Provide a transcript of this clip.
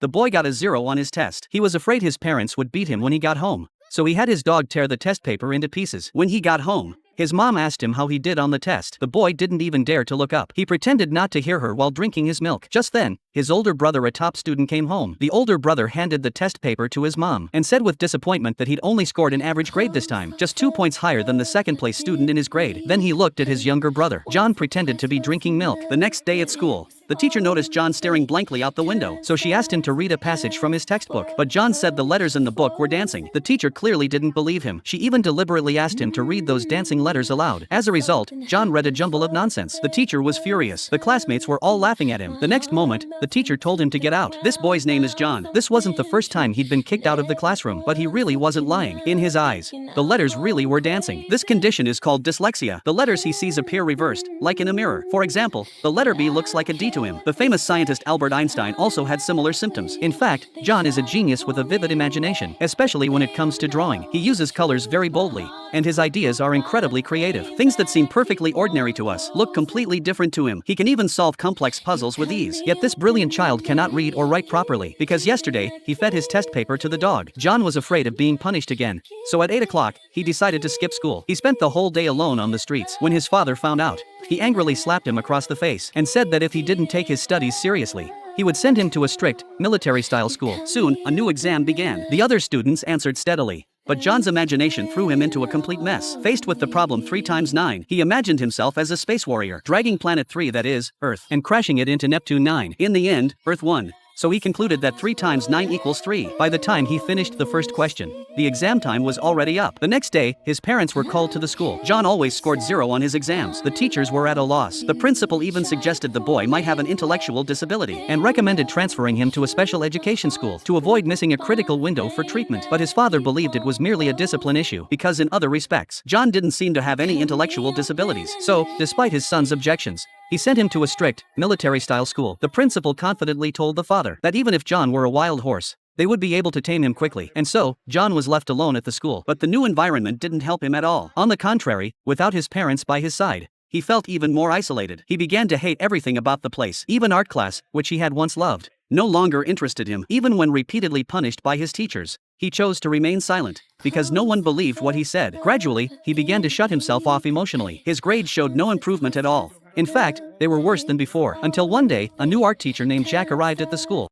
The boy got a 0 on his test. He was afraid his parents would beat him when he got home, so he had his dog tear the test paper into pieces. When he got home, his mom asked him how he did on the test. The boy didn't even dare to look up. He pretended not to hear her while drinking his milk. Just then, his older brother, a top student, came home. The older brother handed the test paper to his mom and said with disappointment that he'd only scored an average grade this time, just 2 points higher than the second-place student in his grade. Then he looked at his younger brother. John pretended to be drinking milk. The next day at school, the teacher noticed John staring blankly out the window, so she asked him to read a passage from his textbook. But John said the letters in the book were dancing. The teacher clearly didn't believe him. She even deliberately asked him to read those dancing letters aloud. As a result, John read a jumble of nonsense. The teacher was furious. The classmates were all laughing at him. The next moment, the teacher told him to get out. This boy's name is John. This wasn't the first time he'd been kicked out of the classroom, but he really wasn't lying. In his eyes, the letters really were dancing. This condition is called dyslexia. The letters he sees appear reversed, like in a mirror. For example, the letter B looks like a D to him. The famous scientist Albert Einstein also had similar symptoms. In fact, John is a genius with a vivid imagination, especially when it comes to drawing. He uses colors very boldly, and his ideas are incredibly creative. Things that seem perfectly ordinary to us look completely different to him. He can even solve complex puzzles with ease. Yet this brilliant child cannot read or write properly, because yesterday, he fed his test paper to the dog. John was afraid of being punished again, so at 8 o'clock, he decided to skip school. He spent the whole day alone on the streets. When his father found out, he angrily slapped him across the face and said that if he didn't take his studies seriously, he would send him to a strict, military-style school. Soon, a new exam began. The other students answered steadily, but John's imagination threw him into a complete mess. Faced with the problem 3 times 9, he imagined himself as a space warrior, dragging planet 3, that is, Earth, and crashing it into Neptune 9. In the end, Earth won. So he concluded that 3 times 9 equals 3. By the time he finished the first question, the exam time was already up. The next day, his parents were called to the school. John always scored 0 on his exams. The teachers were at a loss. The principal even suggested the boy might have an intellectual disability and recommended transferring him to a special education school to avoid missing a critical window for treatment. But his father believed it was merely a discipline issue because in other respects, John didn't seem to have any intellectual disabilities. So, despite his son's objections, he sent him to a strict, military-style school. The principal confidently told the father that even if John were a wild horse, they would be able to tame him quickly. And so, John was left alone at the school. But the new environment didn't help him at all. On the contrary, without his parents by his side, he felt even more isolated. He began to hate everything about the place. Even art class, which he had once loved, no longer interested him. Even when repeatedly punished by his teachers, he chose to remain silent, because no one believed what he said. Gradually, he began to shut himself off emotionally. His grades showed no improvement at all. In fact, they were worse than before, until one day, a new art teacher named Jack arrived at the school.